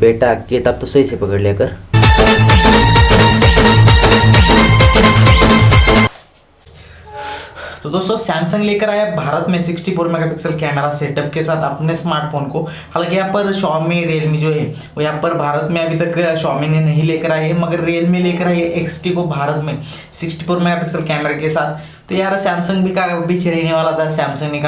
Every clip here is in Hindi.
बेटा किताब तो सही से पकड़ लिया कर। तो दोस्तों सैमसंग लेकर आया भारत में 64 मेगापिक्सल कैमरा सेटअप के साथ अपने स्मार्टफोन को। हालांकि यहाँ पर Xiaomi रियलमी जो है वो यहाँ पर भारत में अभी तक Xiaomi ने नहीं लेकर आई है, मगर रियलमी लेकर आई है XT को भारत में 64 मेगापिक्सल कैमरा के साथ। तो यार सैमसंग भी का पीछे रहने वाला था। सैमसंग ने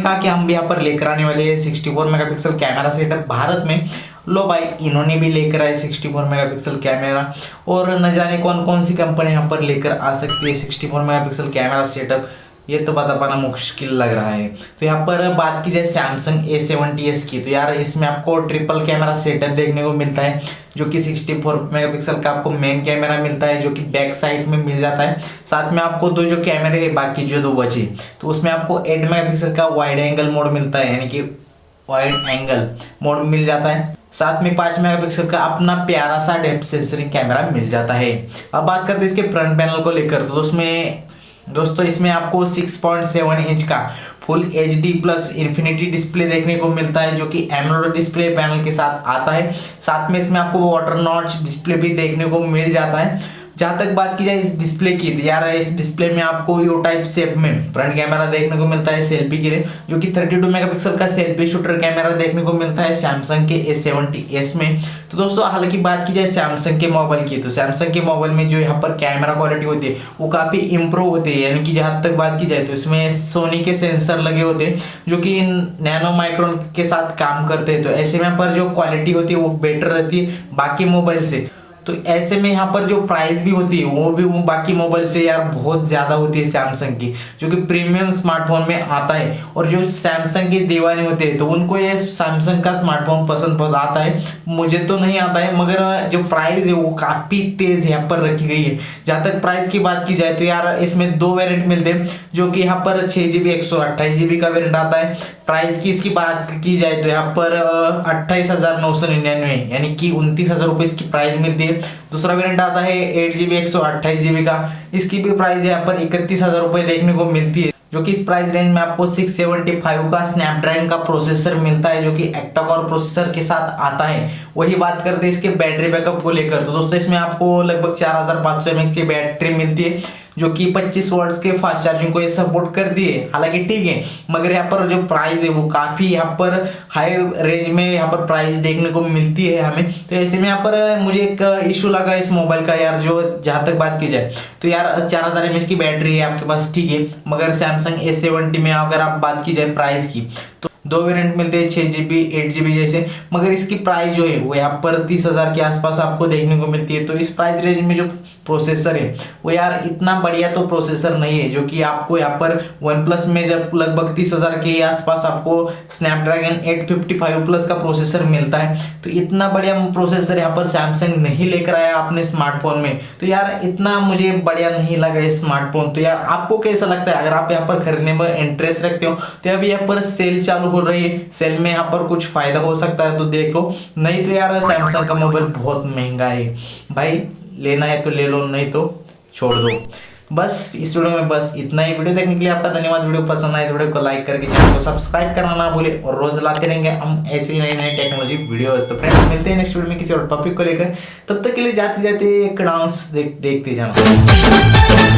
कहा कि हम भी यहाँ पर लेकर आने वाले हैं 64 मेगापिक्सल कैमरा सेटअप भारत में। लो भाई, इन्होंने भी लेकर आए 64 मेगापिक्सल कैमरा, और न जाने कौन कौन सी कंपनी यहाँ पर लेकर आ सकती है 64 मेगापिक्सल कैमरा सेटअप, ये तो बता पाना मुश्किल लग रहा है। तो यहाँ पर बात की जाए सैमसंग A70s की, तो यार इसमें आपको ट्रिपल कैमरा सेटअप देखने को मिलता है, जो कि 64 मेगापिक्सल का आपको मेन कैमरा मिलता है, जो कि बैक साइड में मिल जाता है। साथ में आपको दो जो कैमरे बाकी जो दो बचे, तो उसमें आपको 8 मेगापिक्सल का वाइड एंगल मोड मिलता है, यानी कि वाइड एंगल मोड मिल जाता है। साथ में 5 मेगापिक्सल का अपना प्यारा सा डेप्थ सेंसरिंग कैमरा मिल जाता है। अब बात करते हैं इसके फ्रंट पैनल को लेकर, तो दोस्तों इसमें आपको 6.7 इंच का full HD plus infinity display देखने को मिलता है, जो कि एमोलेड डिस्प्ले पैनल के साथ आता है। साथ में इसमें आपको वाटर नॉच डिस्प्ले भी देखने को मिल जाता है। जहाँ तक बात की जाए इस डिस्प्ले की, तो यार इस डिस्प्ले में आपको यू टाइप शेप में फ्रंट कैमरा देखने को मिलता है सेल्फी के लिए, जो कि 32 मेगापिक्सल का सेल्फी शूटर कैमरा देखने को मिलता है सैमसंग के A70s में। तो दोस्तों हालांकि बात की जाए सैमसंग के मोबाइल की, तो सैमसंग के मोबाइल में जो यहाँ पर कैमरा क्वालिटी होती है वो काफ़ी इंप्रूव होती है। यानी कि जहाँ तक बात की जाए तो इसमें सोनी के सेंसर लगे होते हैं, जो कि नैनो माइक्रोन के साथ काम करते हैं। तो ऐसे में पर जो क्वालिटी होती है वो बेटर रहती है बाकी मोबाइल से। तो ऐसे में यहाँ पर जो प्राइस भी होती है वो बाकी मोबाइल से यार बहुत ज़्यादा होती है सैमसंग की, जो कि प्रीमियम स्मार्टफोन में आता है। और जो सैमसंग के दीवाने होते हैं तो उनको ये सैमसंग का स्मार्टफोन पसंद आता है, मुझे तो नहीं आता है, मगर जो प्राइस है वो काफ़ी तेज़ यहाँ पर रखी गई है। जहाँ तक प्राइस की बात की जाए तो यार इसमें दो वेरिएंट मिलते हैं, जो कि यहाँ पर 6GB 128GB का वेरिएंट आता है। प्राइस की इसकी बात की जाए तो यहाँ पर 28,999 यानी कि 29,000 रुपये इसकी प्राइस मिलती है। दूसरा वेरिएंट आता है 8GB 128GB का, इसकी भी प्राइस यहाँ पर 31,000 रुपये देखने को मिलती है, जो कि इस प्राइस रेंज में आपको 675 का स्नैपड्रैगन का प्रोसेसर मिलता है, जो कि octa-core प्रोसेसर के साथ आता है। वही बात करते हैं इसके बैटरी बैकअप को लेकर, तो दोस्तों इसमें आपको लगभग 4500 mAh की बैटरी मिलती है, जो कि 25 वॉट्स के फास्ट चार्जिंग को ये सपोर्ट कर दिए। हालांकि ठीक है, मगर यहाँ पर जो प्राइस है वो काफ़ी यहाँ पर हाई रेंज में यहाँ पर प्राइस देखने को मिलती है हमें। तो ऐसे में यहाँ पर मुझे एक इशू लगा इस मोबाइल का यार, जो जहाँ तक बात की जाए तो यार 4000 mAh की बैटरी है आपके पास, ठीक है, मगर सैमसंग A70 में अगर आप बात की जाए प्राइस की तो दो वेरिएंट मिलते हैं 6GB 8GB जैसे, मगर इसकी प्राइस जो है वो यहाँ पर 30,000 के आसपास आपको देखने को मिलती है। तो इस प्राइस रेंज में जो प्रोसेसर है वो यार इतना बढ़िया तो प्रोसेसर नहीं है, जो कि आपको यहाँ पर वन प्लस में जब लगभग 30,000 के आसपास आपको स्नैपड्रैगन 855 प्लस का प्रोसेसर मिलता है। तो इतना बढ़िया प्रोसेसर यहाँ पर सैमसंग नहीं लेकर आया अपने स्मार्टफोन में, तो यार इतना मुझे बढ़िया नहीं लगा ये स्मार्टफोन। तो यार आपको कैसा लगता है? अगर आप यहाँ पर खरीदने में इंटरेस्ट रखते हो तो अभी यहाँ पर सेल चालू हो रही है, सेल में यहाँ पर कुछ फायदा हो सकता है तो देखो, नहीं तो यार सैमसंग का मोबाइल बहुत महंगा है भाई, लेना है तो ले लो, नहीं तो छोड़ दो। बस इस वीडियो में बस इतना ही। वीडियो देखने के लिए आपका धन्यवाद। वीडियो पसंद आए तो वीडियो को लाइक करके चैनल को सब्सक्राइब करना ना भूले, और रोज लाते रहेंगे हम ऐसे ही नए नए टेक्नोलॉजी वीडियोस। तो फ्रेंड्स मिलते हैं नेक्स्ट वीडियो में किसी और टॉपिक को लेकर, तब तक के लिए जाते जाते एक डांस देखते जाना।